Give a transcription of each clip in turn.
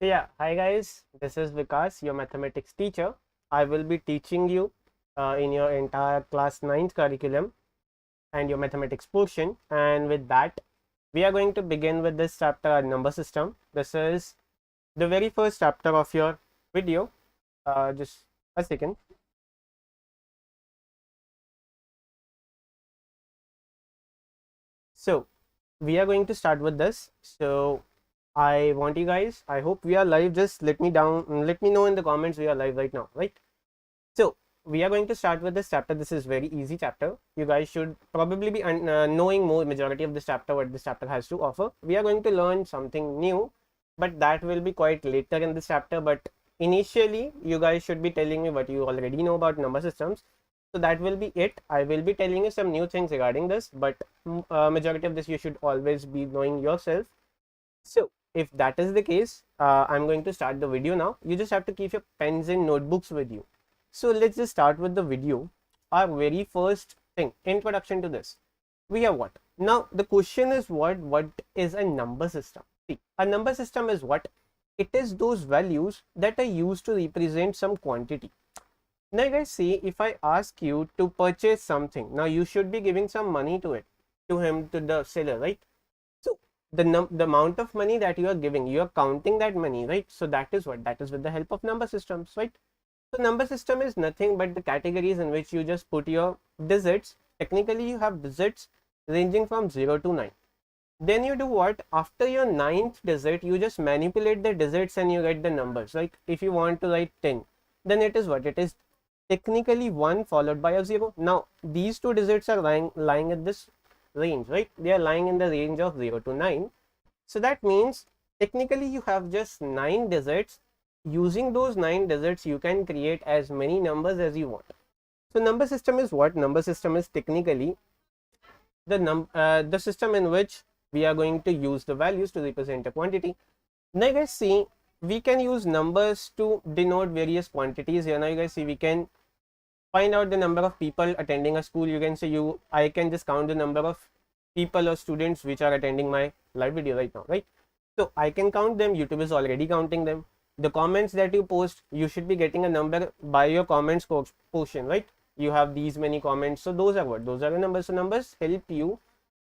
Yeah, hi guys, this is Vikas, your mathematics teacher. I will be teaching you in your entire class 9th curriculum and your mathematics portion. And with that, we are going to begin with this chapter, number system. This is the very first chapter of your video. Just a second. So we are going to start with this. So I want you guys, I hope we are live. Just let me know in the comments we are live right now, right? So we are going to start with this chapter. This is very easy chapter. You guys should probably be knowing more majority of this chapter, what this chapter has to offer. We are going to learn something new, but that will be quite later in this chapter. But initially, you guys should be telling me what you already know about number systems. So that will be it. I will be telling you some new things regarding this, but majority of this you should always be knowing yourself. So if that is the case, I'm going to start the video now. You just have to keep your pens and notebooks with you. So let's just start with the video. Our very first thing, introduction to this. We have what? Now the question is what is a number system? See, a number system is what? It is those values that are used to represent some quantity. Now guys, see, if I ask you to purchase something, now you should be giving some money to it, to the seller, right? So the amount of money that you are giving, you are counting that money, right? So that is what? That is with the help of number systems, right? So number system is nothing but the categories in which you just put your digits. Technically, you have digits ranging from 0 to 9. Then you do what? After your 9th digit, you just manipulate the digits and you get the numbers. Like if you want to write 10, then it is what? It is technically 1 followed by a 0. Now, these two digits are lying at this range, right? They are lying in the range of 0 to 9. So that means technically you have just 9 digits. Using those 9 digits, you can create as many numbers as you want. So number system is what? Number system is technically the system in which we are going to use the values to represent a quantity. Now you guys see, we can use numbers to denote various quantities. Here now you guys see, we can find out the number of people attending a school. You can say I can just count the number of people or students which are attending my live video right now, right? So I can count them. YouTube is already counting them. The comments that you post, you should be getting a number by your comments portion, right? You have these many comments. So those are what? Those are the numbers. So numbers help you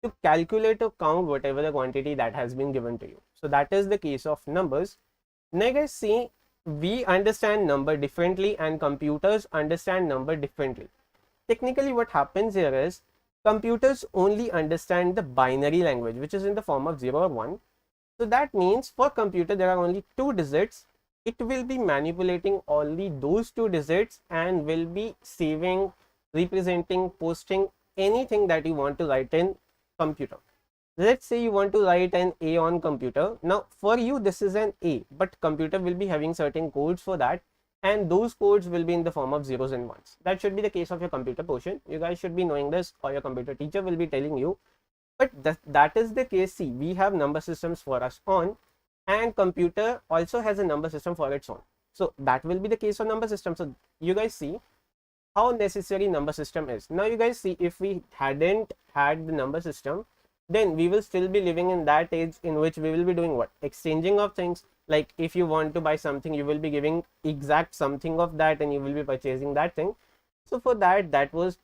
to calculate or count whatever the quantity that has been given to you. So that is the case of numbers. Now guys see, we understand number differently and computers understand number differently. Technically what happens here is, computers only understand the binary language, which is in the form of 0 or 1. So that means for computer there are only 2 digits. It will be manipulating only those 2 digits and will be saving, representing, posting anything that you want to write in computer. Let's say you want to write an A on computer. Now for you this is an A, but computer will be having certain codes for that, and those codes will be in the form of zeros and ones. That should be the case of your computer portion. You guys should be knowing this, or your computer teacher will be telling you. But that is the case. See, we have number systems for us on, and computer also has a number system for its own. So that will be the case of number system. So you guys see how necessary number system is. Now you guys see, if we hadn't had the number system, then we will still be living in that age in which we will be doing what? Exchanging of things. Like if you want to buy something, you will be giving exact something of that and you will be purchasing that thing. So for that was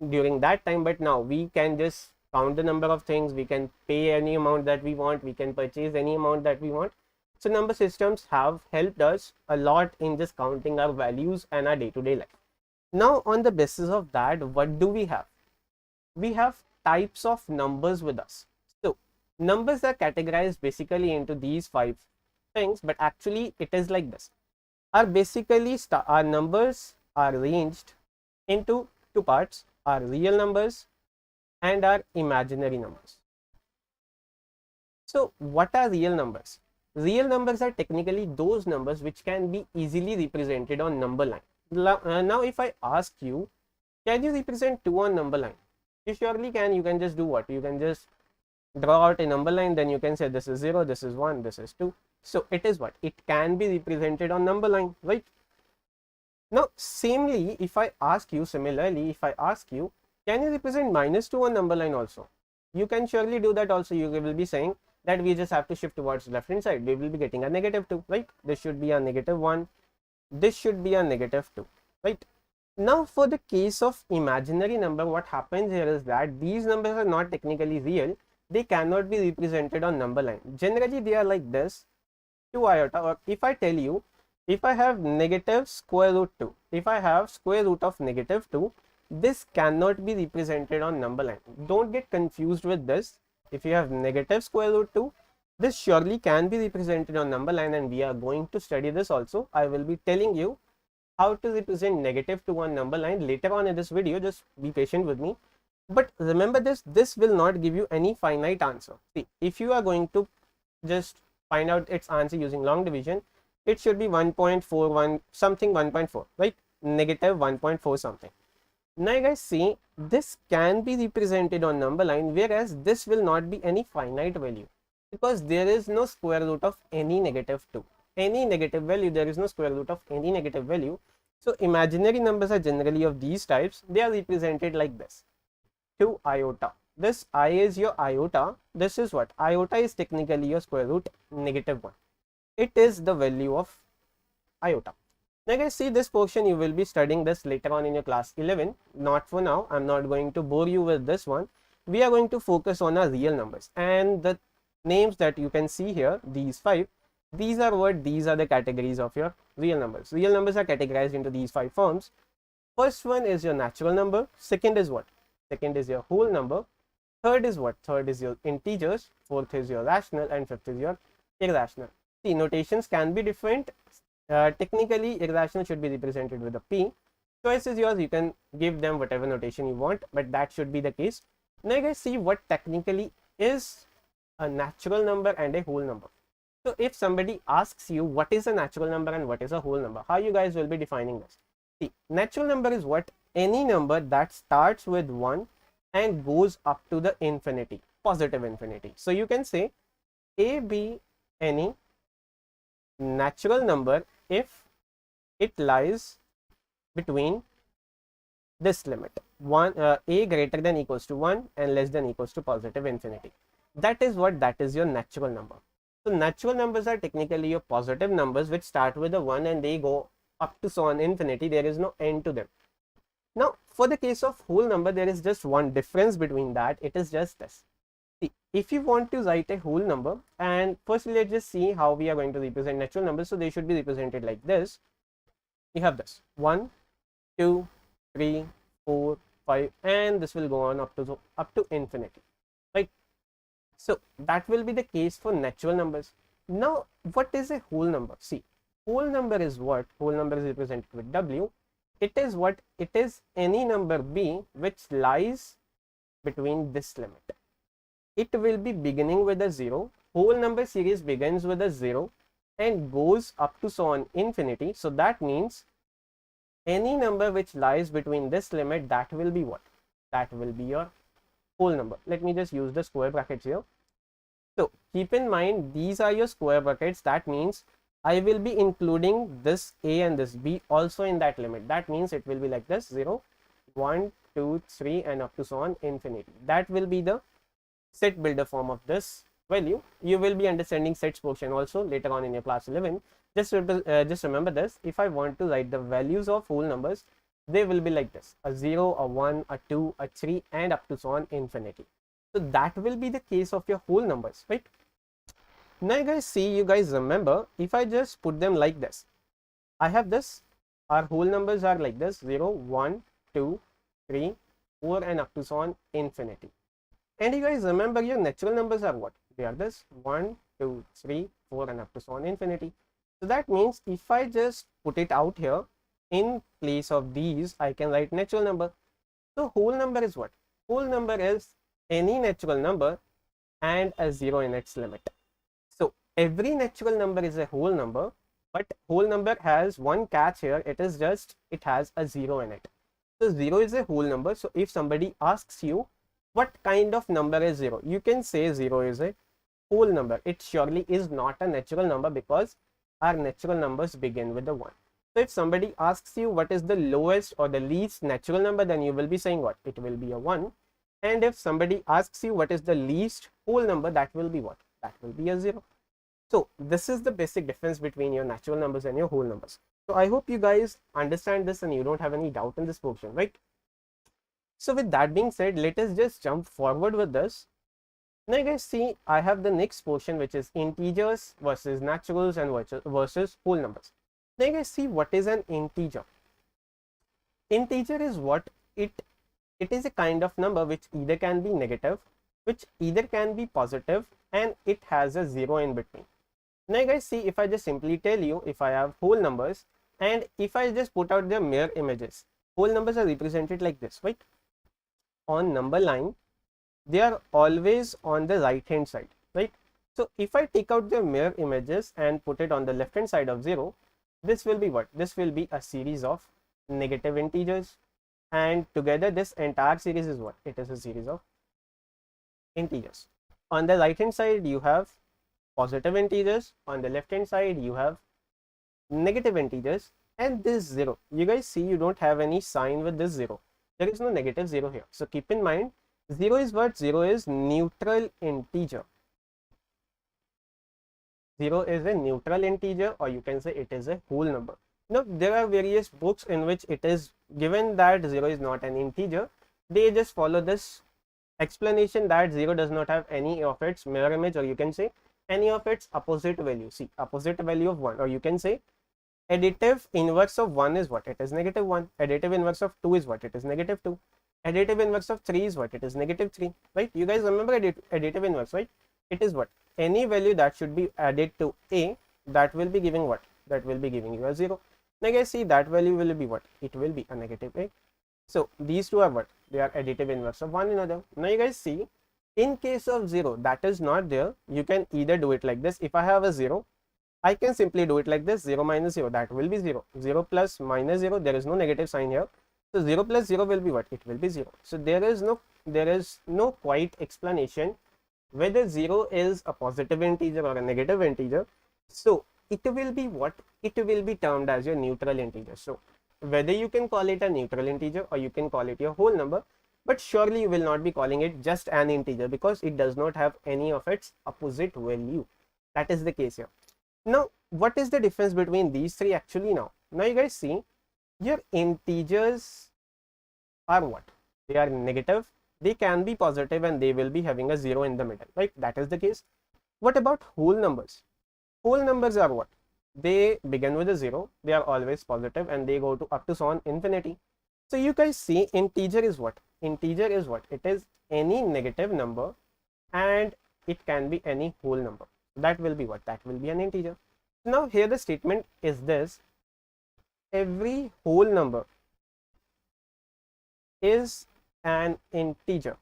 during that time, but now we can just count the number of things, we can pay any amount that we want, we can purchase any amount that we want. So number systems have helped us a lot in just counting our values and our day-to-day life. Now on the basis of that, what do we have? We have types of numbers with us. So numbers are categorized basically into these 5 things, but actually it is like this. Our numbers are arranged into 2 parts: our real numbers and our imaginary numbers. So what are real numbers? Real numbers are technically those numbers which can be easily represented on number line. Now if I ask you, can you represent 2 on number line? You surely can. You can just do what? You can just draw out a number line, then you can say this is 0, this is 1, this is 2. So it is what? It can be represented on number line, right? Now similarly, if I ask you, can you represent -2 on number line also? You can surely do that also. You will be saying that we just have to shift towards left hand side. We will be getting a -2, right? This should be a -1. This should be a -2, right? Now for the case of imaginary number, what happens here is that these numbers are not technically real. They cannot be represented on number line. Generally they are like this, 2 iota, or if I tell you, if I have -√2, if I have square root of -2, this cannot be represented on number line. Don't get confused with this. If you have -√2, this surely can be represented on number line, and we are going to study this also. I will be telling you how to represent -2 on number line later on in this video. Just be patient with me. But remember this will not give you any finite answer. See, if you are going to just find out its answer using long division, it should be 1.41 something, 1.4, right? -1.4 something. Now you guys see, this can be represented on number line, whereas this will not be any finite value, because there is no square root of any -2. Any negative value, there is no square root of any negative value. So imaginary numbers are generally of these types. They are represented like this, 2 iota. This I is your iota. This is what? Iota is technically your square root -1. It is the value of iota. Now guys, see, this portion you will be studying this later on in your class 11. Not for now. I'm not going to bore you with this one. We are going to focus on our real numbers, and the names that you can see here, these 5, these are what? These are the categories of your real numbers. Real numbers are categorized into these 5 forms. First one is your natural number. Second is what? Second is your whole number. Third is what? Third is your integers. Fourth is your rational, and fifth is your irrational. See, notations can be different. Technically, irrational should be represented with a P. Choice is yours. You can give them whatever notation you want, but that should be the case. Now you guys see what technically is a natural number and a whole number. So if somebody asks you what is a natural number and what is a whole number, how you guys will be defining this? See, natural number is what? Any number that starts with 1 and goes up to the infinity, positive infinity. So you can say A be any natural number if it lies between this limit, a greater than equals to 1 and less than equals to positive infinity. That is what? That is your natural number. So natural numbers are technically your positive numbers which start with a 1 and they go up to so on infinity. There is no end to them. Now for the case of whole number, there is just one difference between that. It is just this. See, if you want to write a whole number, and firstly let's just see how we are going to represent natural numbers. So they should be represented like this. You have this 1, 2, 3, 4, 5, and this will go on up to infinity, right? So that will be the case for natural numbers. Now what is a whole number? See, whole number is what? Whole number is represented with W. It is what? It is any number B which lies between this limit. It will be beginning with a 0. Whole number series begins with a 0 and goes up to so on infinity. So that means any number which lies between this limit, that will be what? That will be your whole number. Let me just use the square brackets here. So keep in mind, these are your square brackets. That means I will be including this A and this B also in that limit. That means it will be like this, 0, 1, 2, 3 and up to so on infinity. That will be the set builder form of this value. You will be understanding sets portion also later on in your class 11. Just remember this. If I want to write the values of whole numbers, they will be like this, a 0, a 1, a 2, a 3 and up to so on infinity. So that will be the case of your whole numbers, right? Now you guys see, you guys remember, if I just put them like this, I have this, our whole numbers are like this, 0, 1, 2, 3, 4 and up to so on infinity. And you guys remember, your natural numbers are what? They are this, 1, 2, 3, 4 and up to so on infinity. So that means if I just put it out here, in place of these, I can write natural number. So whole number is what? Whole number is any natural number and a 0 in its limit. So every natural number is a whole number, but whole number has one catch here. It is just, it has a 0 in it. So 0 is a whole number. So if somebody asks you what kind of number is 0, you can say 0 is a whole number. It surely is not a natural number because our natural numbers begin with a 1. So if somebody asks you what is the lowest or the least natural number, then you will be saying what? It will be a 1. And if somebody asks you what is the least whole number, that will be what? that will be a 0. So this is the basic difference between your natural numbers and your whole numbers. So I hope you guys understand this and you don't have any doubt in this portion, right? So with that being said, let us just jump forward with this. Now you guys see, I have the next portion, which is integers versus naturals and versus whole numbers. Now you guys see, what is an integer? Integer is what it is a kind of number which either can be negative, which either can be positive, and it has a 0 in between. Now you guys see, if I just simply tell you, if I have whole numbers and if I just put out their mirror images, whole numbers are represented like this, right? On number line, they are always on the right hand side, right? So if I take out the mirror images and put it on the left hand side of 0, this will be what? This will be a series of negative integers, and together this entire series is what? It is a series of integers. On the right hand side you have positive integers, on the left hand side you have negative integers, and this 0, you guys see, you don't have any sign with this 0. There is no negative 0 here. So keep in mind, 0 is what? 0 is neutral integer. 0 is a neutral integer, or you can say it is a whole number. Now there are various books in which it is given that 0 is not an integer. They just follow this explanation that 0 does not have any of its mirror image, or you can say any of its opposite value. See, opposite value of 1, or you can say additive inverse of 1 is what? It is negative 1. Additive inverse of 2 is what? It is negative 2. Additive inverse of 3 is what? It is negative 3, right? You guys remember additive inverse, right? It is what? Any value that should be added to a, that will be giving what? That will be giving you a 0. Now guys see, that value will be what? It will be a negative a. So these two are what? They are additive inverse of one another. Now you guys see, in case of 0, that is not there, you can either do it like this. If I have a 0, I can simply do it like this: 0 minus 0, that will be 0. 0 plus minus 0, there is no negative sign here. So 0 plus 0 will be what? It will be 0. So there is no quite explanation whether 0 is a positive integer or a negative integer. So it will be what? It will be termed as your neutral integer. So whether you can call it a neutral integer or you can call it your whole number, but surely you will not be calling it just an integer, because it does not have any of its opposite value. That is the case here. Now what is the difference between these three actually? Now you guys see, your integers are what? They are negative, they can be positive, and they will be having a 0 in the middle, right? That is the case. What about whole numbers? Whole numbers are what? They begin with a 0, they are always positive, and they go to up to so on infinity. So you guys see, integer is what? Integer is what? It is any negative number, and it can be any whole number. That will be what? That will be an integer. Now here the statement is this: every whole number is an integer.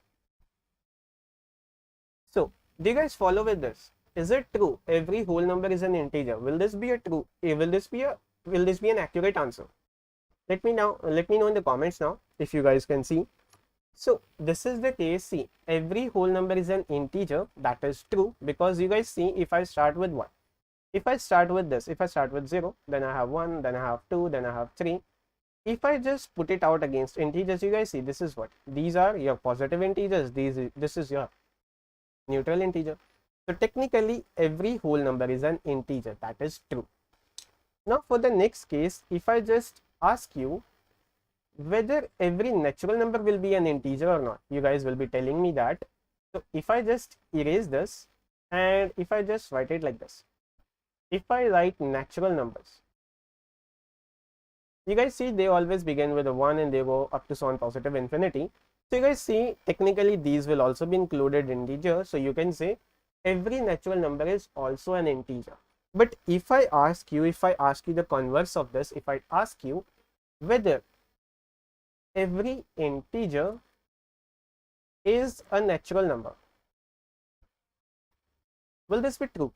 So do you guys follow with this? Is it true? Every whole number is an integer. Will this be a true? Will this be an accurate answer? Let me know in the comments now if you guys can see. So this is the case. See, every whole number is an integer. That is true, because you guys see, if I start with what? If I start with this, if I start with 0, then I have 1, then I have 2, then I have 3. If I just put it out against integers, you guys see, this is what? These are your positive integers. This is your neutral integer. So technically every whole number is an integer. That is true. Now for the next case, if I just ask you whether every natural number will be an integer or not, you guys will be telling me that. So if I just erase this and if I just write it like this, if I write natural numbers, you guys see, they always begin with a 1 and they go up to so on positive infinity. So you guys see, technically these will also be included in integer. So you can say every natural number is also an integer. But if I ask you the converse of this, if I ask you whether every integer is a natural number, will this be true?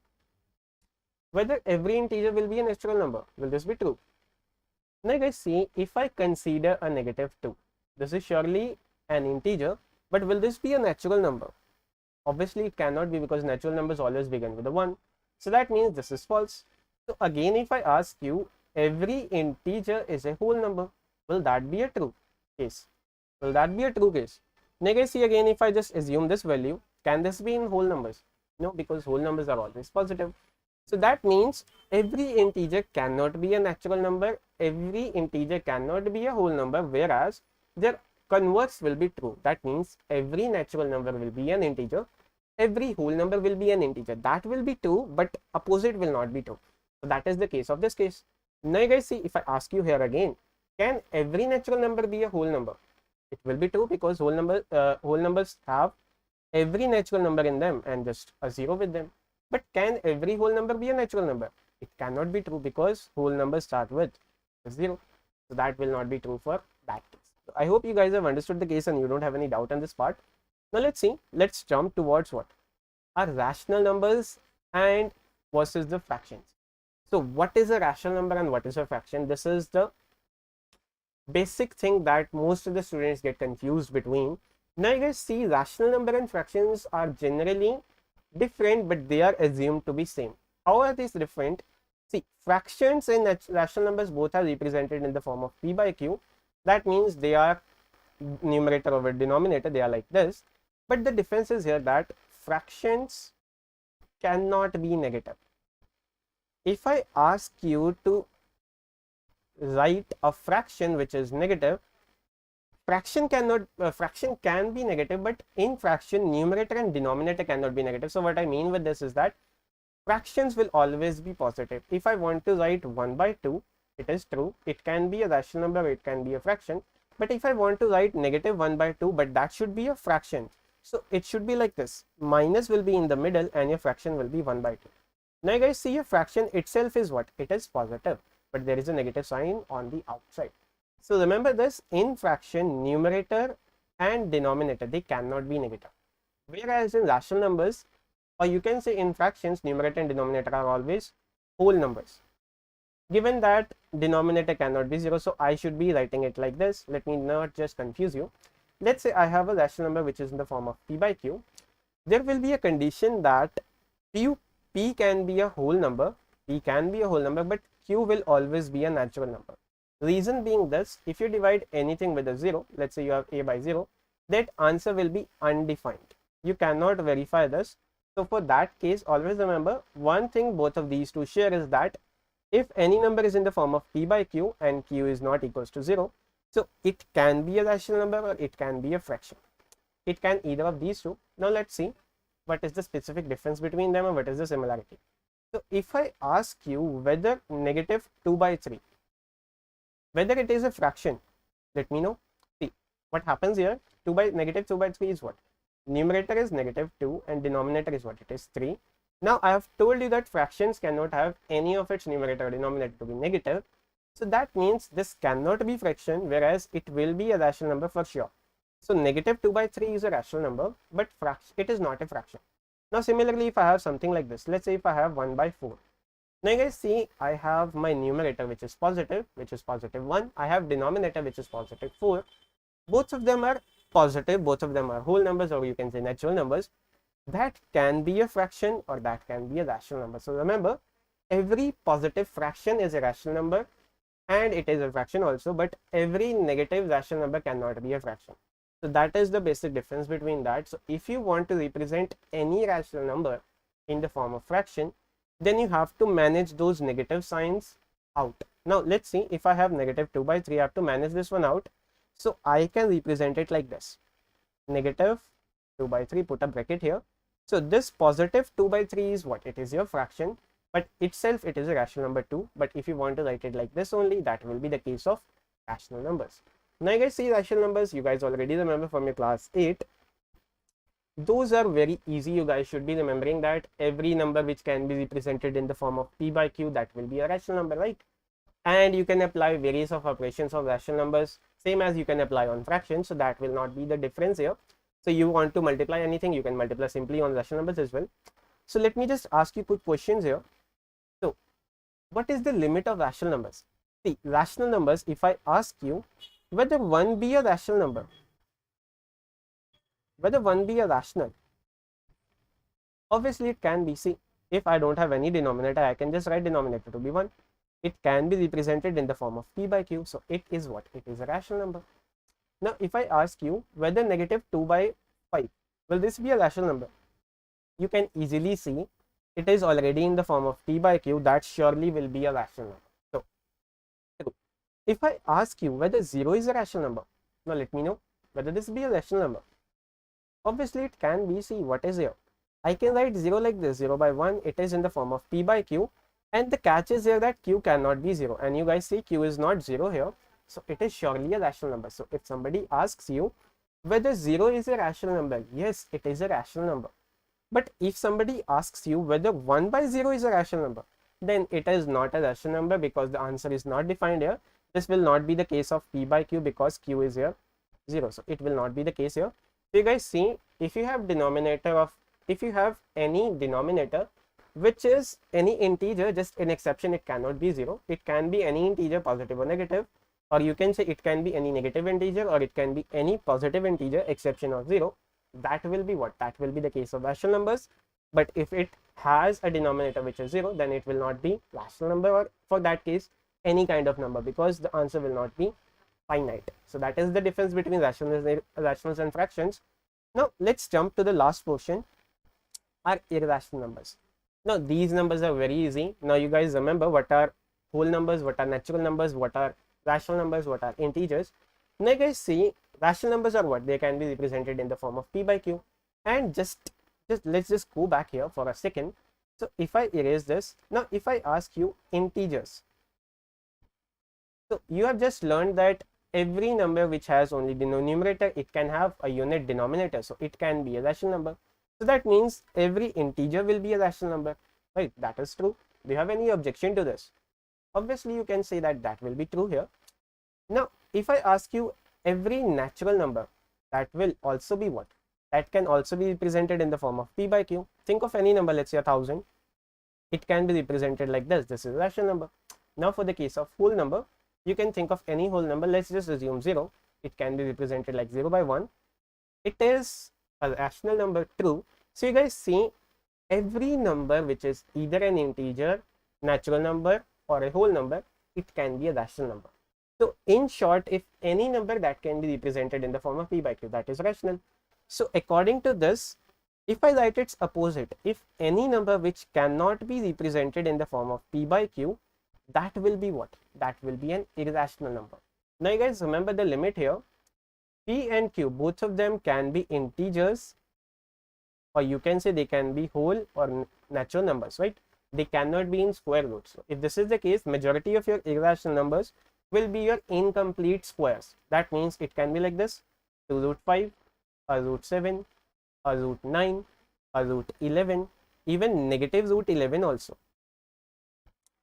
Whether every integer will be a natural number, will this be true? Now guys see, if I consider a negative 2, this is surely an integer, but will this be a natural number? Obviously it cannot be, because natural numbers always begin with a 1. So that means this is false. So again, if I ask you every integer is a whole number, will that be a true case? Will that be a true case? Now guys see, again, if I just assume this value, can this be in whole numbers? No, because whole numbers are always positive. So that means every integer cannot be a natural number, every integer cannot be a whole number, whereas their converse will be true. That means every natural number will be an integer, every whole number will be an integer. That will be true, but opposite will not be true. So that is the case of this case. Now you guys see, if I ask you here again, can every natural number be a whole number? It will be true, because whole numbers have every natural number in them and just a zero with them. But can every whole number be a natural number? It cannot be true, because whole numbers start with 0. So that will not be true for that case. So I hope you guys have understood the case and you don't have any doubt on this part. Now let's see, let's jump towards what are rational numbers and versus the fractions. So what is a rational number and what is a fraction? This is the basic thing that most of the students get confused between. Now you guys see, rational number and fractions are generally different, but they are assumed to be same. How are these different? See, fractions and rational numbers both are represented in the form of p by q. That means they are numerator over denominator, they are like this. But the difference is here that fractions cannot be negative. If I ask you to write a fraction which is negative, fraction can be negative, but in fraction numerator and denominator cannot be negative. So what I mean with this is that fractions will always be positive. If I want to write 1 by 2, it is true, it can be a rational number, it can be a fraction. But if I want to write negative 1 by 2, but that should be a fraction, so it should be like this, minus will be in the middle and your fraction will be 1 by 2. Now you guys see, a fraction itself is what? It is positive, but there is a negative sign on the outside. So remember this, in fraction numerator and denominator, they cannot be negative. Whereas in rational numbers, or you can say in fractions, numerator and denominator are always whole numbers. Given that denominator cannot be 0, so I should be writing it like this. Let me not just confuse you. Let's say I have a rational number which is in the form of p by q. There will be a condition that p can be a whole number, but q will always be a natural number. Reason being this, if you divide anything with a 0, let's say you have a by 0, that answer will be undefined. You cannot verify this. So for that case, always remember one thing both of these two share is that if any number is in the form of p by q and q is not equals to 0, so it can be a rational number or it can be a fraction. It can either of these two. Now let's see what is the specific difference between them and what is the similarity. So if I ask you whether negative 2 by 3, whether it is a fraction, let me know. See what happens here, negative 2 by 3 is what? Numerator is negative 2 and denominator is what? It is 3. Now I have told you that fractions cannot have any of its numerator or denominator to be negative. So that means this cannot be fraction, whereas it will be a rational number for sure. So negative 2 by 3 is a rational number, but it is not a fraction. Now similarly, if I have something like this, let's say if I have 1 by 4. Now you guys see, I have my numerator which is positive 1. I have denominator which is positive 4. Both of them are positive, both of them are whole numbers, or you can say natural numbers. That can be a fraction or that can be a rational number. So remember, every positive fraction is a rational number and it is a fraction also, but every negative rational number cannot be a fraction. So that is the basic difference between that. So if you want to represent any rational number in the form of fraction, then you have to manage those negative signs out. Now let's see, if I have negative 2 by 3, I have to manage this one out. So I can represent it like this, negative 2 by 3, put a bracket here. So this positive 2 by 3 is what? It is your fraction, but itself it is a rational number too. But if you want to write it like this only, that will be the case of rational numbers. Now you guys see rational numbers, you guys already remember from your class 8. Those are very easy. You guys should be remembering that every number which can be represented in the form of p by q, that will be a rational number, right? And you can apply various of operations of rational numbers, same as you can apply on fractions. So that will not be the difference here. So you want to multiply anything, you can multiply simply on rational numbers as well. So let me just ask you quick questions here. So what is the limit of rational numbers? See, rational numbers, if I ask you whether 1 be a rational number, whether 1 be a rational, obviously it can be. See, if I don't have any denominator, I can just write denominator to be 1. It can be represented in the form of p by q. So it is what? It is a rational number. Now if I ask you whether negative 2 by 5, will this be a rational number? you can easily see it is already in the form of p by q. That surely will be a rational number. So true. If I ask you whether 0 is a rational number, now let me know whether this be a rational number. Obviously it can be. See what is here. I can write 0 like this, 0 by 1. It is in the form of p by q, and the catch is here that q cannot be 0, and you guys see q is not 0 here, so it is surely a rational number. So if somebody asks you whether 0 is a rational number, yes, it is a rational number. But if somebody asks you whether 1 by 0 is a rational number, then it is not a rational number, because the answer is not defined here. This will not be the case of p by q, because q is here 0, so it will not be the case here. So you guys see, if you have any denominator which is any integer, just an exception, it cannot be 0. It can be any integer, positive or negative, or you can say it can be any negative integer, or it can be any positive integer, exception of 0. That will be what? That will be the case of rational numbers. But if it has a denominator which is 0, then it will not be rational number, or for that case any kind of number, because the answer will not be finite. So that is the difference between rationals and fractions. Now let's jump to the last portion, are irrational numbers. Now these numbers are very easy. Now you guys remember what are whole numbers, what are natural numbers, what are rational numbers, what are integers. Now you guys see, rational numbers are what? They can be represented in the form of p by q. And let's just go back here for a second. So if I erase this, now if I ask you integers, so you have just learned that every number which has only the numerator, it can have a unit denominator, so it can be a rational number. So that means every integer will be a rational number, right? That is true. Do you have any objection to this? Obviously you can say that that will be true here. Now if I ask you every natural number, that will also be what? That can also be represented in the form of p by q. Think of any number, let's say 1000. It can be represented like this. This is a rational number. Now for the case of whole number, you can think of any whole number. Let's just assume 0. It can be represented like 0 by 1. It is a rational number, true. So you guys see, every number which is either an integer, natural number, or a whole number, it can be a rational number. So in short, if any number that can be represented in the form of p by q, that is rational. So according to this, if I write its opposite, if any number which cannot be represented in the form of p by q, that will be what? That will be an irrational number. Now you guys remember the limit here. P and q, both of them can be integers, or you can say they can be whole or natural numbers, right? They cannot be in square roots. So if this is the case, majority of your irrational numbers will be your incomplete squares. That means it can be like this: 2 root 5, a root 7, a root 9, a root 11, even negative root 11 also.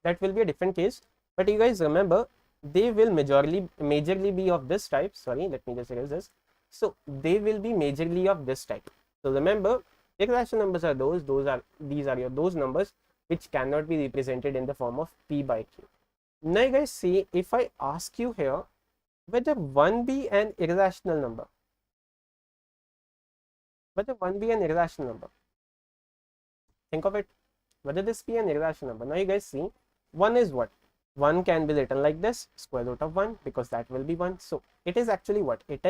That will be a different case. But you guys remember, they will majorly be of this type. Sorry, let me just erase this. So they will be majorly of this type. So remember, irrational numbers are these are those numbers which cannot be represented in the form of p by q. Now you guys see, if I ask you here whether 1 be an irrational number, think of it, whether this be an irrational number. Now you guys see, 1 is what? 1 can be written like this, square root of 1, because that will be 1. So it is actually what? It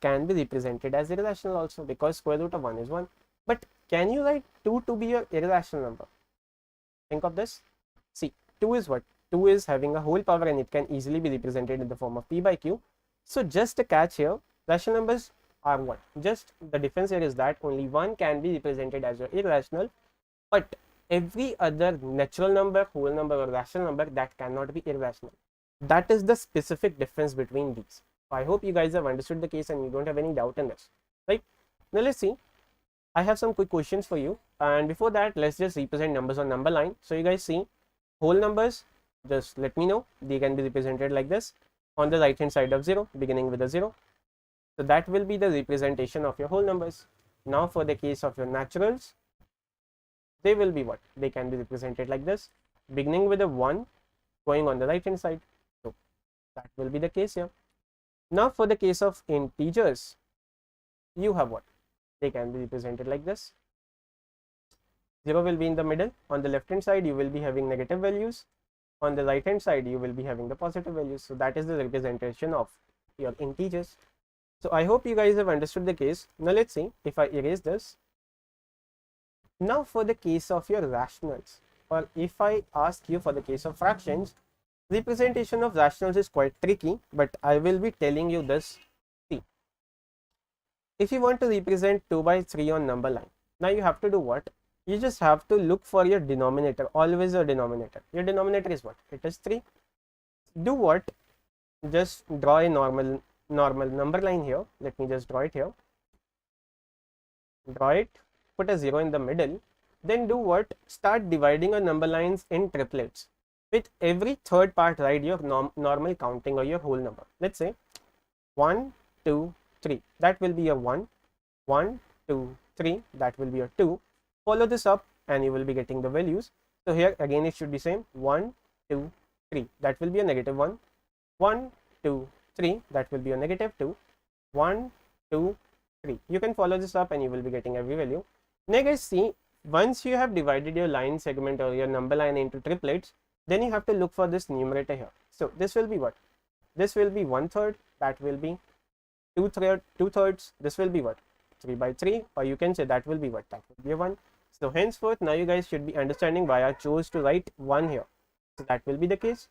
can be represented as irrational also, because square root of 1 is 1. But can you write 2 to be an irrational number? Think of this. See, 2 is what? 2 is having a whole power, and it can easily be represented in the form of p by q. So just a catch here, rational numbers are what? Just the difference here is that only 1 can be represented as your irrational, but every other natural number, whole number, or rational number, that cannot be irrational. That is the specific difference between these. I hope you guys have understood the case and you don't have any doubt in this, right? Now let's see. I have some quick questions for you, and before that, let's just represent numbers on number line. So you guys see, whole numbers, just let me know, they can be represented like this, on the right hand side of 0, beginning with a 0. So that will be the representation of your whole numbers. Now for the case of your naturals, they will be what? They can be represented like this, beginning with a 1, going on the right hand side. So that will be the case here. Now for the case of integers, you have what? They can be represented like this. 0 will be in the middle. On the left hand side, you will be having negative values. On the right hand side, you will be having the positive values. So that is the representation of your integers. So I hope you guys have understood the case. Now let's see, if I erase this, Now for the case of your rationals, or if I ask you for the case of fractions, representation of rationals is quite tricky, but I will be telling you this. See, if you want to represent 2 by 3 on number line, now you have to do what? You just have to look for your denominator, always your denominator. Your denominator is what? It is 3. Do what? Just draw a normal number line here. Let me just draw it here. Draw it, put a 0 in the middle. Then do what? Start dividing your number lines in triplets. With every third part, write your normal counting or your whole number. Let's say 1, 2, 3. That will be a 1. 1, 2, 3. That will be a 2. Follow this up and you will be getting the values. So here again it should be same. 1, 2, 3. That will be a negative 1. 1, 2, 3. That will be a negative 2. 1, 2, 3. You can follow this up and you will be getting every value. Now guys, see, once you have divided your line segment or your number line into triplets, then you have to look for this numerator here. So this will be what? This will be 1/3. That will be 2/3. This will be what? 3 by 3, or you can say that will be what? That will be a 1. So henceforth, now you guys should be understanding why I chose to write 1 here. So that will be the case.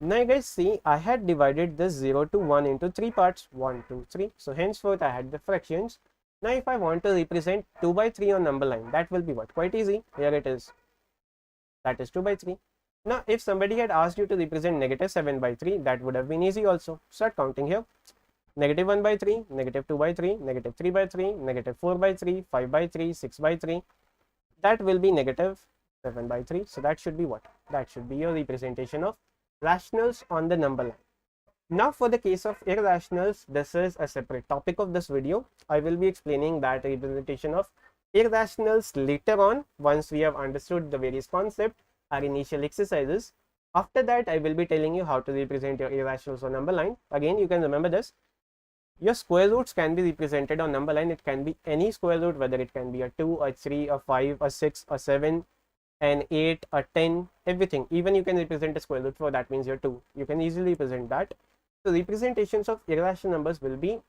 Now you guys see, I had divided this 0 to 1 into 3 parts, 1, 2, 3. So henceforth, I had the fractions. Now if I want to represent 2 by 3 on number line, that will be what? Quite easy. Here it is. That is 2 by 3. Now if somebody had asked you to represent negative 7 by 3, that would have been easy also. Start counting here. Negative 1 by 3, negative 2 by 3, negative 3 by 3, negative 4 by 3, 5 by 3, 6 by 3. That will be negative 7 by 3. So that should be what? That should be your representation of rationals on the number line. Now for the case of irrationals, this is a separate topic of this video. I will be explaining that representation of irrationals later on, once we have understood the various concepts, our initial exercises. After that, I will be telling you how to represent your irrationals on number line. Again, you can remember this. Your square roots can be represented on number line. It can be any square root, whether it can be a 2, a 3, a 5, a 6, a 7, an 8, a 10, everything. Even you can represent a square root for that means your 2. You can easily represent that. So representations of irrational numbers will be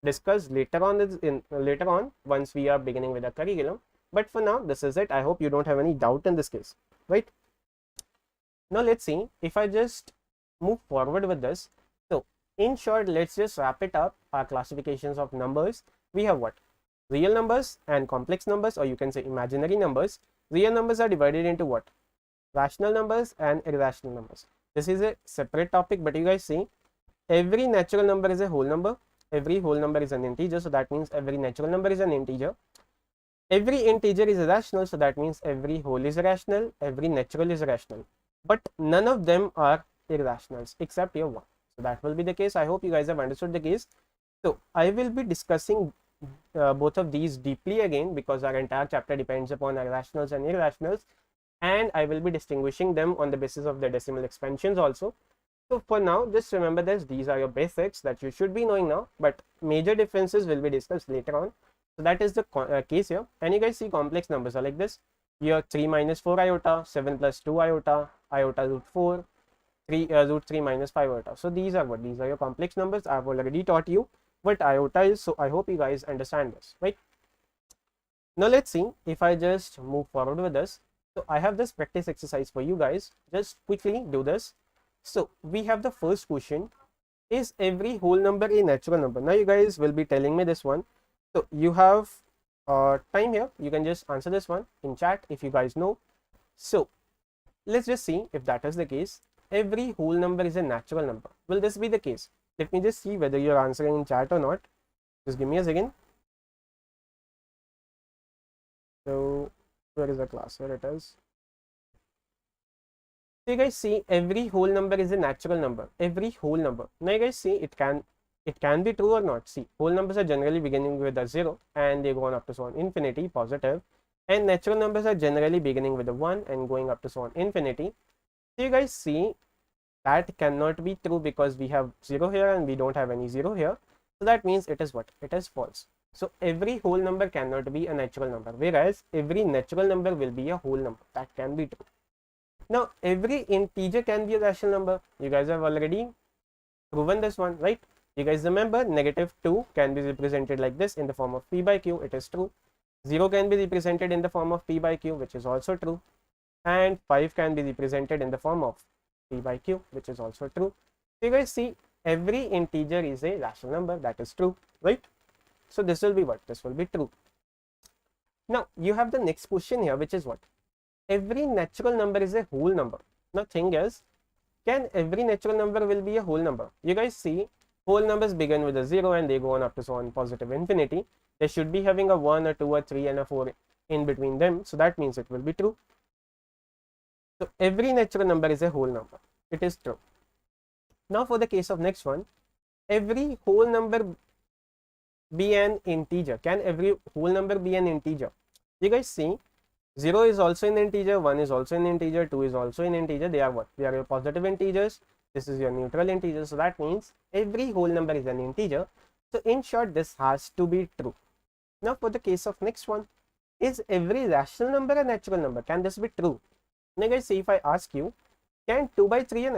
discussed later on once we are beginning with the curriculum. But for now, this is it. I hope you don't have any doubt in this case, right? Now let's see if I just move forward with this. So in short, let's just wrap it up. Our classifications of numbers. We have what? Real numbers and complex numbers, or you can say imaginary numbers. Real numbers are divided into what? Rational numbers and irrational numbers. This is a separate topic, but you guys see, every natural number is a whole number. Every whole number is an integer, so that means every natural number is an integer. Every integer is irrational, so that means every whole is rational, every natural is rational. But none of them are irrationals except your 1. So that will be the case. I hope you guys have understood the case. So I will be discussing both of these deeply again, because our entire chapter depends upon irrationals and irrationals, and I will be distinguishing them on the basis of the decimal expansions also. So for now, just remember this. These are your basics that you should be knowing now, but major differences will be discussed later on. So that is the case here. And you guys see complex numbers are like this. Here 3 minus 4 iota, 7 plus 2 iota, iota root 4, 3 root 3 minus 5 iota. So these are what? These are your complex numbers. I have already taught you what iota is. So I hope you guys understand this, right? Now let's see if I just move forward with this. So I have this practice exercise for you guys. Just quickly do this. So we have the first question. Is every whole number a natural number? Now you guys will be telling me this one. So you have time here. You can just answer this one in chat if you guys know. So let's just see if that is the case. Every whole number is a natural number. Will this be the case? Let me just see whether you're answering in chat or not. Just give me a second. So where is the class? Here it is. So you guys see, every whole number is a natural number. Every whole number. Now you guys see, it can be true or not. See, whole numbers are generally beginning with a 0 and they go on up to so on infinity, positive, and natural numbers are generally beginning with a 1 and going up to so on infinity. So you guys see, that cannot be true because we have 0 here and we don't have any 0 here. So that means it is what? It is false. So every whole number cannot be a natural number, whereas every natural number will be a whole number. That can be true. Now every integer can be a rational number. You guys have already proven this one, right? You guys remember negative 2 can be represented like this in the form of p by q. It is true. 0 can be represented in the form of p by q, which is also true, and 5 can be represented in the form of p by q, which is also true. So you guys see, every integer is a rational number, that is true, right? So this will be what? This will be true. Now you have the next question here, which is what? Every natural number is a whole number. Now thing is, can every natural number will be a whole number? You guys see, whole numbers begin with a 0 and they go on up to so on positive infinity. They should be having a 1, a 2, a 3 and a 4 in between them. So that means it will be true. So every natural number is a whole number. It is true. Now for the case of next one, every whole number be an integer. Can every whole number be an integer? You guys see, 0 is also an integer, 1 is also an integer, 2 is also an integer. They are what? They are your positive integers. This is your neutral integer. So that means every whole number is an integer. So in short, this has to be true. Now for the case of next one, is every rational number a natural number? Can this be true? Now guys, see, if I ask you, can 2 by 3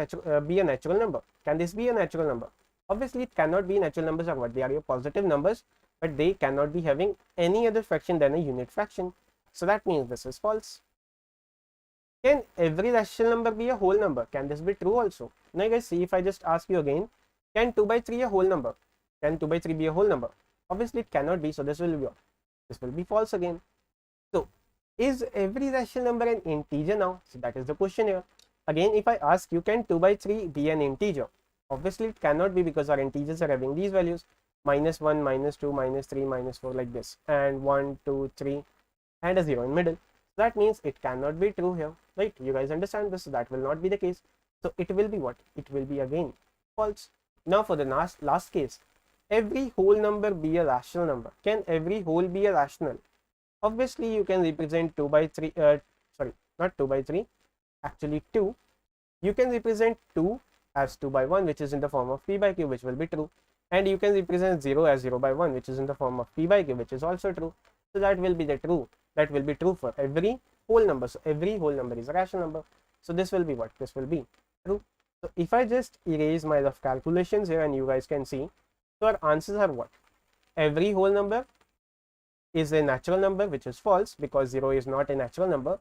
be a natural number? Can this be a natural number? Obviously, it cannot be natural numbers or what? They are your positive numbers, but they cannot be having any other fraction than a unit fraction. So that means this is false. Can every rational number be a whole number? Can this be true also? Now guys, see, if I just ask you again, can 2 by 3 a whole number? Can 2 by 3 be a whole number? Obviously, it cannot be. So this will be false again. So is every rational number an integer now? So that is the question here. Again, if I ask you, can 2 by 3 be an integer? Obviously, it cannot be because our integers are having these values, -1, -2, -3, -4 like this, and 1, 2, 3 and a 0 in middle. So that means it cannot be true here, right? You guys understand this? So that will not be the case. So it will be what? It will be again false. Now for the last case, every whole number be a rational number. Can every whole be a rational? Obviously, you can represent 2 by 3, not 2 by 3, actually 2. You can represent 2 as 2 by 1, which is in the form of p by q, which will be true. And you can represent 0 as 0 by 1, which is in the form of p by q, which is also true. So that will be the true. That will be true for every whole number. So every whole number is a rational number. So this will be what? This will be true. So if I just erase my rough calculations here and you guys can see, so our answers are what? Every whole number is a natural number, which is false because 0 is not a natural number.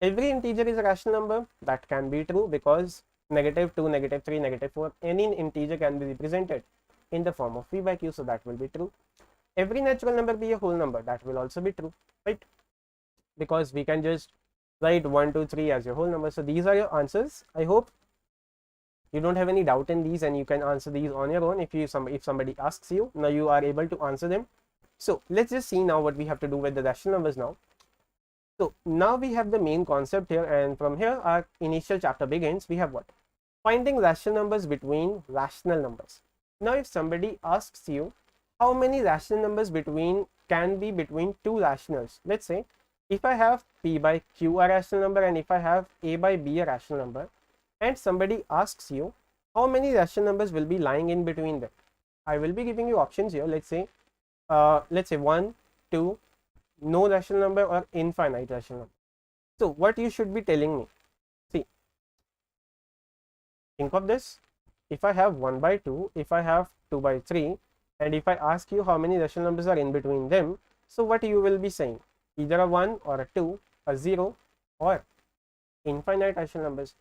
Every integer is a rational number. That can be true because -2, -3, -4, any integer can be represented in the form of p by q. So that will be true. Every natural number be a whole number. That will also be true, right? Because we can just write 1, 2, 3 as your whole number. So these are your answers. I hope you don't have any doubt in these and you can answer these on your own. If somebody asks you, now you are able to answer them. So let's just see now what we have to do with the rational numbers now. So now we have the main concept here, and from here our initial chapter begins. We have what? Finding rational numbers between rational numbers. Now if somebody asks you how many rational numbers can be between two rationals, let's say if I have p by q a rational number and if I have a by b a rational number, and somebody asks you how many rational numbers will be lying in between them, I will be giving you options here. Let's say 1, 2, no rational number, or infinite rational number. So what you should be telling me, see, think of this. If I have 1 by 2, if I have 2 by 3, and if I ask you how many rational numbers are in between them, so what you will be saying? Either a 1 or a 2, a 0 or infinite rational numbers.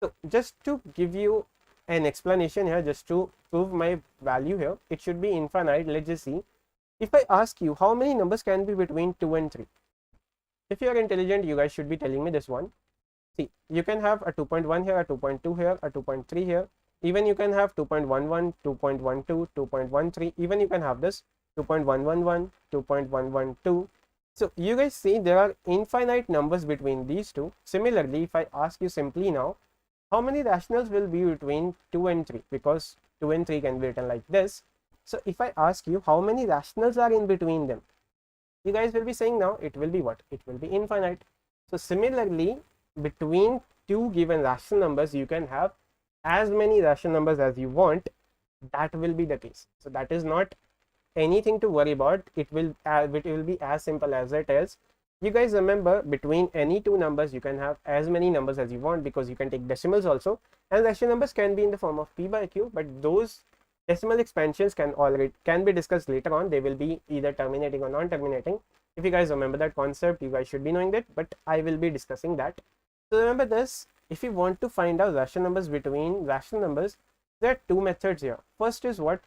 So just to give you an explanation here, just to prove my value here, it should be infinite. Let's just see. If I ask you how many numbers can be between 2 and 3, if you are intelligent, you guys should be telling me this one. See, you can have a 2.1 here, a 2.2 here, a 2.3 here. Even you can have 2.11, 2.12, 2.13. Even you can have this 2.111, 2.112. So you guys see there are infinite numbers between these two. Similarly, if I ask you simply now, how many rationals will be between 2 and 3? Because 2 and 3 can be written like this. So if I ask you how many rationals are in between them, you guys will be saying now it will be what? It will be infinite. So similarly, between two given rational numbers, you can have as many rational numbers as you want. That will be the case. So that is not anything to worry about. It will be as simple as it is. You guys remember, between any two numbers you can have as many numbers as you want, because you can take decimals also, and rational numbers can be in the form of p by q, but those decimal expansions can be discussed later on. They will be either terminating or non-terminating. If you guys remember that concept, you guys should be knowing that, but I will be discussing that. So remember this, if you want to find out rational numbers between rational numbers, there are two methods here. First is what?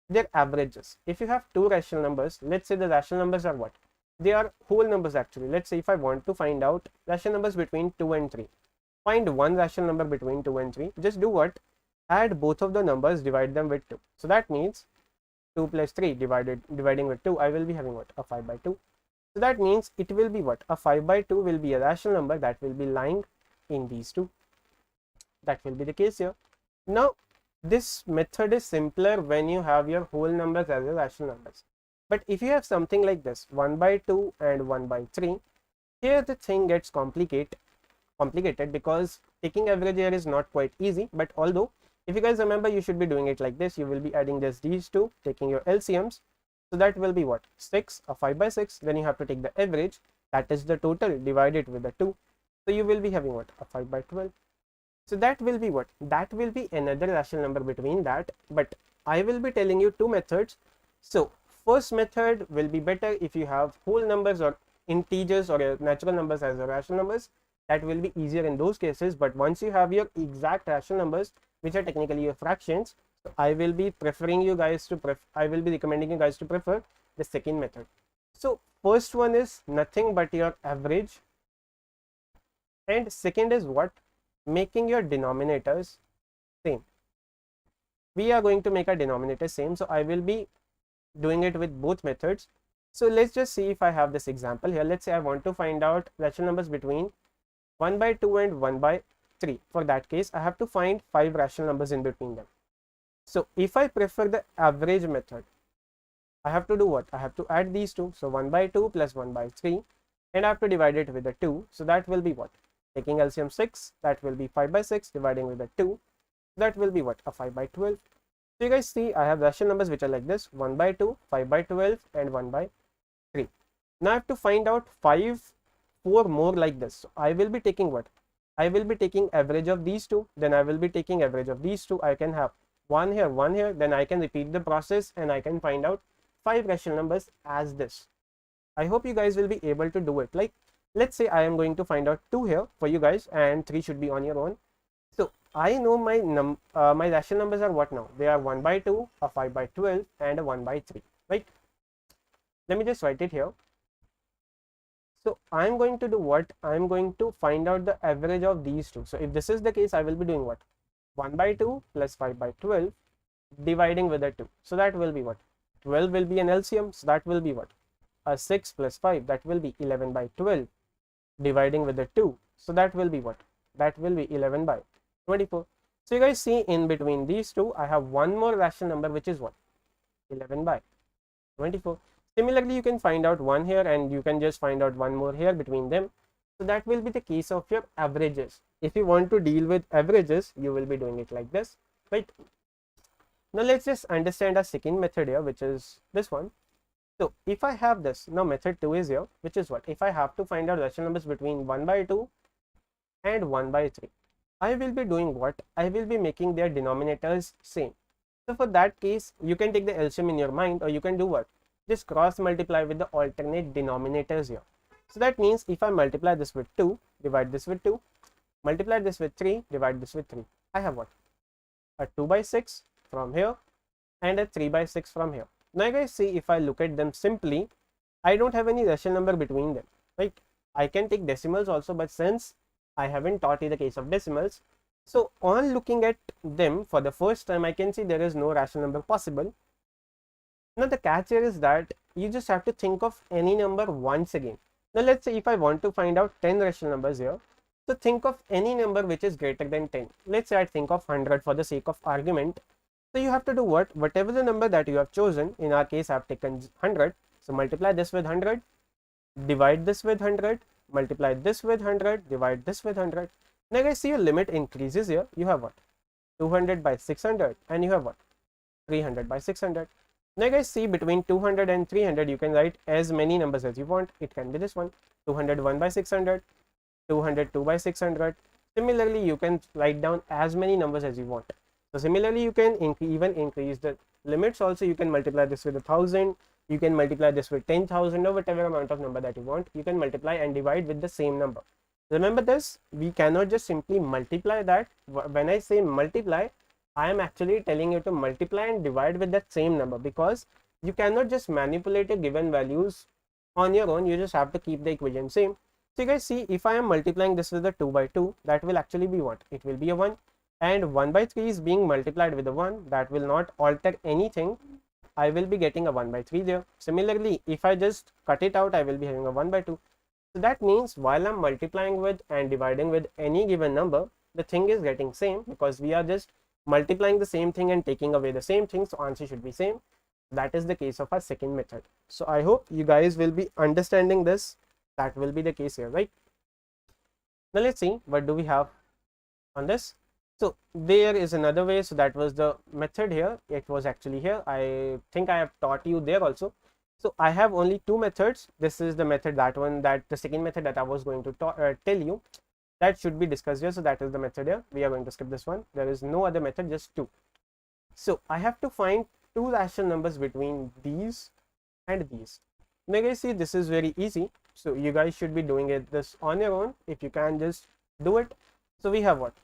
They're averages. If you have two rational numbers, let's say the rational numbers are what? They are whole numbers actually. Let's say if I want to find out rational numbers between 2 and 3, find one rational number between 2 and 3, just do what? Add both of the numbers, divide them with 2. So that means 2 plus 3 dividing with 2, I will be having what? A 5 by 2. So that means it will be what? A 5 by 2 will be a rational number that will be lying in these two. That will be the case here. Now, this method is simpler when you have your whole numbers as your rational numbers. But if you have something like this, 1 by 2 and 1 by 3, here the thing gets complicated because taking average here is not quite easy. But although, if you guys remember, you should be doing it like this. You will be adding just these two, taking your LCMs. So that will be what? 6, a 5 by 6. Then you have to take the average, that is the total, divide it with the 2. So you will be having what? A 5 by 12. So that will be what? That will be another rational number between that. But I will be telling you two methods. So first method will be better if you have whole numbers or integers or natural numbers as your rational numbers. That will be easier in those cases. But once you have your exact rational numbers, which are technically your fractions, so I will be preferring you guys to I will be recommending you guys to prefer the second method. So first one is nothing but your average, and second is what? Making your denominators same. We are going to make our denominator same, so I will be doing it with both methods. So let's just see if I have this example here. Let's say I want to find out rational numbers between 1 by 2 and 1 by 3. For that case, I have to find 5 rational numbers in between them. So if I prefer the average method, I have to do what? I have to add these two. So 1 by 2 plus 1 by 3, and I have to divide it with the 2. So that will be what? Taking LCM 6, that will be 5 by 6 dividing with the 2. That will be what? A 5 by 12. So you guys see, I have rational numbers which are like this: 1 by 2, 5 by 12, and 1 by 3. Now I have to find out 4 more like this. So I will be taking what? I will be taking average of these two, then I will be taking average of these two. I can have one here, then I can repeat the process and I can find out 5 rational numbers as this. I hope you guys will be able to do it. Like, let's say I am going to find out 2 here for you guys and 3 should be on your own. So I know my my rational numbers are what now? They are 1 by 2, a 5 by 12, and a 1 by 3, right? Let me just write it here. So I'm going to do what? I'm going to find out the average of these two. So if this is the case, I will be doing what? 1 by 2 plus 5 by 12 dividing with the 2. So that will be what? 12 will be an LCM. So that will be what? A 6 plus 5, that will be 11 by 12 dividing with the 2. So that will be what? That will be 11 by 24. So you guys see, in between these two, I have one more rational number, which is what? 11 by 24. Similarly, you can find out one here and you can just find out one more here between them. So that will be the case of your averages. If you want to deal with averages, you will be doing it like this, right? Now let's just understand our second method here, which is this one. So if I have this, now method 2 is here, which is what? If I have to find out rational numbers between 1 by 2 and 1 by 3, I will be doing what? I will be making their denominators same. So for that case, you can take the LCM in your mind, or you can do what? Just cross multiply with the alternate denominators here. So that means if I multiply this with 2, divide this with 2, multiply this with 3, divide this with 3, I have what? A 2 by 6 from here and a 3 by 6 from here. Now you guys see, if I look at them simply, I don't have any rational number between them, right? I can take decimals also, but since I haven't taught you the case of decimals, so on looking at them for the first time, I can see there is no rational number possible. Now the catch here is that you just have to think of any number once again. Now let's say if I want to find out 10 rational numbers here, so think of any number which is greater than 10. Let's say I think of 100 for the sake of argument. So you have to do what? Whatever the number that you have chosen, in our case I have taken 100, so multiply this with 100, divide this with 100, multiply this with 100, divide this with 100. Now guys, see, your limit increases here. You have what? 200 by 600, and you have what? 300 by 600. Now guys, see, between 200 and 300 you can write as many numbers as you want. It can be this one: 201 by 600, 202 by 600. Similarly, you can write down as many numbers as you want. So similarly, you can even increase the limits also. You can multiply this with 1000, You can multiply this with 10,000 or whatever amount of number that you want. You can multiply and divide with the same number. Remember this, we cannot just simply multiply that. When I say multiply, I am actually telling you to multiply and divide with that same number, because you cannot just manipulate your given values on your own. You just have to keep the equation same. So you guys see, if I am multiplying this with a 2 by 2, that will actually be what? It will be a 1. And 1 by 3 is being multiplied with a 1. That will not alter anything. I will be getting a 1 by 3 there. Similarly, if I just cut it out, I will be having a 1 by 2. So that means while I'm multiplying with and dividing with any given number, the thing is getting same, because we are just multiplying the same thing and taking away the same thing. So answer should be same. That is the case of our second method. So I hope you guys will be understanding this. That will be the case here, right? Now let's see, what do we have on this? So there is another way. So that was the method here. It was actually here. I think I have taught you there also. So I have only two methods. This is the method, that one, that the second method that I was going to tell you, that should be discussed here. So that is the method here. We are going to skip this one. There is no other method, just two. So I have to find two rational numbers between these and these. Now guys, see, this is very easy. So you guys should be doing it this on your own. If you can just do it. So we have what?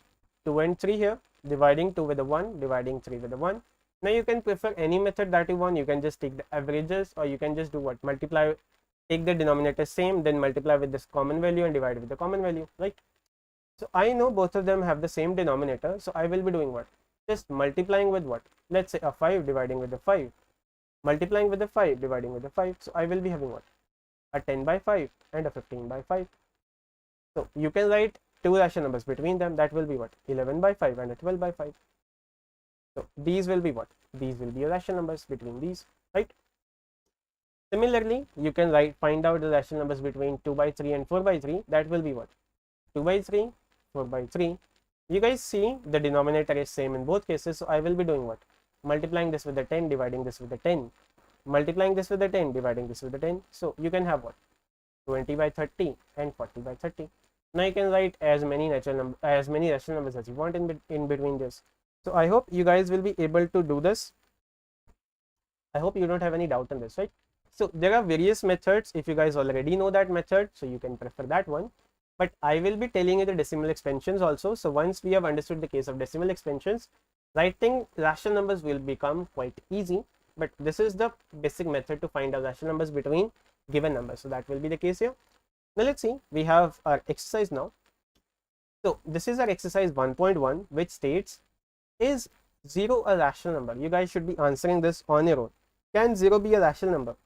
2 and 3 here, dividing 2 with a 1, dividing 3 with a 1. Now you can prefer any method that you want. You can just take the averages, or you can just do what? Multiply, take the denominator same, then multiply with this common value and divide with the common value, right? So I know both of them have the same denominator. So I will be doing what? Just multiplying with what? Let's say a 5 dividing with a 5, multiplying with a 5, dividing with a 5. So I will be having what? A 10 by 5 and a 15 by 5. So you can write two rational numbers between them. That will be what? 11 by 5 and a 12 by 5. So these will be what? These will be your rational numbers between these, right? Similarly, you can find out the rational numbers between 2 by 3 and 4 by 3. That will be what? 2 by 3, 4 by 3. You guys see the denominator is same in both cases. So I will be doing what? Multiplying this with the 10, dividing this with the 10, multiplying this with the 10, dividing this with the 10. So you can have what? 20 by 30 and 40 by 30. Now you can write as many rational numbers as you want in between this. So I hope you guys will be able to do this. I hope you don't have any doubt on this, right? So there are various methods. If you guys already know that method, so you can prefer that one. But I will be telling you the decimal expansions also. So once we have understood the case of decimal expansions, writing rational numbers will become quite easy. But this is the basic method to find out rational numbers between given numbers. So that will be the case here. Now let's see, we have our exercise now. So this is our exercise 1.1, which states, is 0 a rational number? You guys should be answering this on your own. Can 0 be a rational number?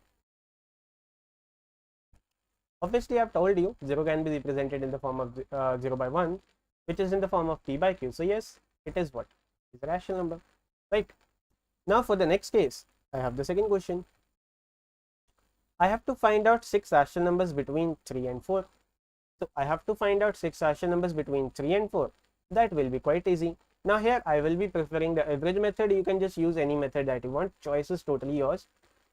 Obviously, I have told you 0 can be represented in the form of 0 by 1, which is in the form of p by q. So yes, it is what? It's a rational number, right? Now for the next case, I have the second question. I have to find out 6 rational numbers between 3 and 4. So I have to find out 6 rational numbers between 3 and 4. That will be quite easy. Now here I will be preferring the average method. You can just use any method that you want. Choice is totally yours.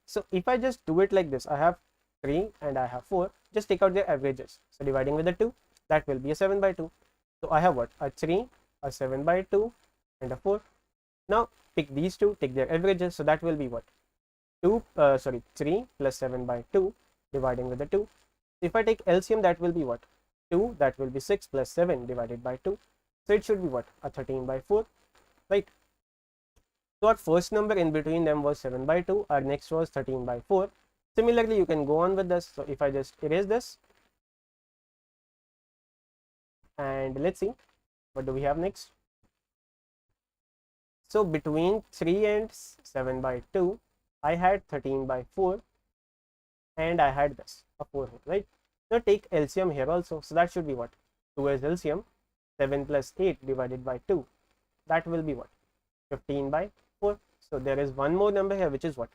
So if I just do it like this, I have 3 and I have 4. Just take out their averages. So dividing with the 2, that will be a 7 by 2. So I have what? A 3, a 7 by 2 and a 4. Now pick these two, take their averages. So that will be what? 3 plus 7 by 2 dividing with the 2. If I take LCM, that will be what? 2, that will be 6 plus 7 divided by 2. So it should be what? A 13 by 4, right? So our first number in between them was 7 by 2. Our next was 13 by 4. Similarly, you can go on with this. So if I just erase this, and let's see, what do we have next? So between 3 and 7 by 2, I had 13 by 4 and I had this, a 4, right? Now take LCM here also. So that should be what? 2 is LCM, 7 plus 8 divided by 2. That will be what? 15 by 4. So there is one more number here, which is what?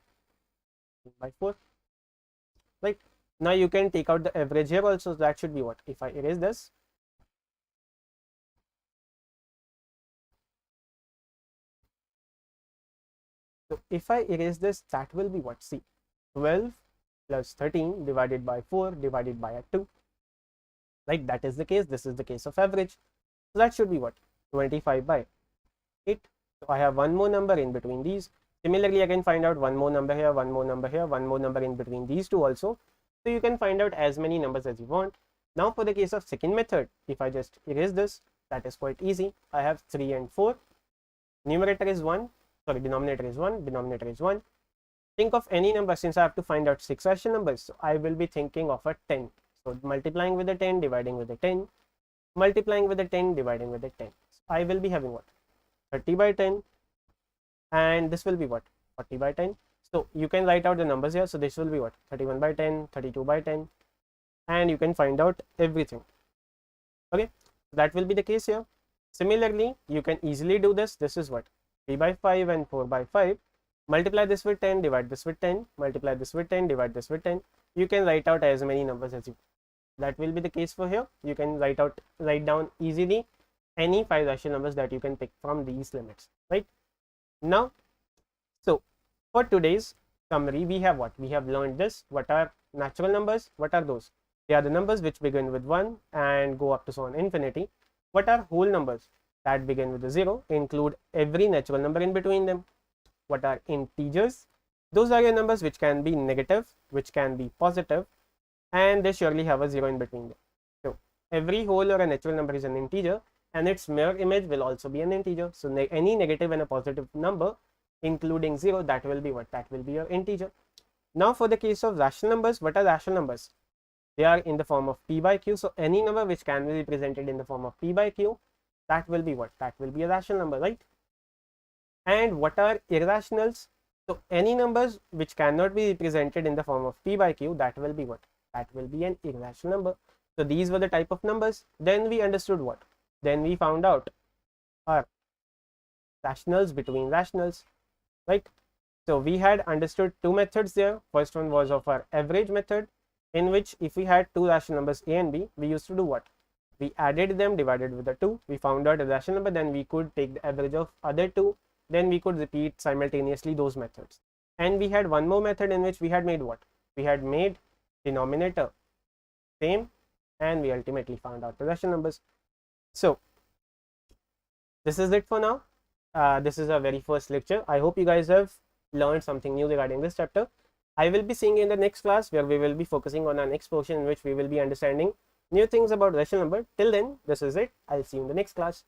15 by 4, right? Now you can take out the average here also. So that should be what? If I erase this, so if I erase this, that will be what? See, 12 plus 13 divided by 4 divided by a 2. Right, that is the case. This is the case of average. So that should be what? 25 by 8. So I have one more number in between these. Similarly, I can find out one more number here, one more number here, one more number in between these two also. So you can find out as many numbers as you want. Now for the case of second method, if I just erase this, that is quite easy. I have 3 and 4. Numerator is 1, sorry, denominator is 1, denominator is 1. Think of any number, since I have to find out 6 rational numbers, so I will be thinking of a 10. So multiplying with the 10, dividing with the 10, multiplying with the 10, dividing with the 10. So I will be having what? 30 by 10, and this will be what? 40 by 10. So you can write out the numbers here. So this will be what? 31 by 10, 32 by 10, and you can find out everything. Okay, that will be the case here. Similarly, you can easily do this. This is what? 3 by 5 and 4 by 5. Multiply this with 10, divide this with 10, multiply this with 10, divide this with 10. You can write out as many numbers as you. That will be the case for here. You can write down easily any 5 rational numbers that you can pick from these limits, right? Now, so for today's summary, we have what? We have learned this. What are natural numbers? What are those? They are the numbers which begin with 1 and go up to so on infinity. What are whole numbers? That begin with a 0, include every natural number in between them. What are integers? Those are your numbers which can be negative, which can be positive, and they surely have a 0 in between them. So every whole or a natural number is an integer, and its mirror image will also be an integer. So any negative and a positive number including 0, that will be what? That will be your integer. Now for the case of rational numbers, what are rational numbers? They are in the form of p by q. So any number which can be represented in the form of p by q, that will be what? That will be a rational number, right? And what are irrationals? So any numbers which cannot be represented in the form of p by q, that will be what? That will be an irrational number. So these were the type of numbers. Then we understood what? Then we found out our rationals between rationals, right? So we had understood two methods there. First one was of our average method, in which if we had two rational numbers a and b, we used to do what? We added them, divided with the 2, we found out a rational number, then we could take the average of other two, then we could repeat simultaneously those methods. And we had one more method in which we had made what? We had made denominator same, and we ultimately found out the rational numbers. So this is it for now. This is our very first lecture. I hope you guys have learned something new regarding this chapter. I will be seeing you in the next class, where we will be focusing on our next portion, in which we will be understanding new things about rational number. Till then, this is it. I'll see you in the next class.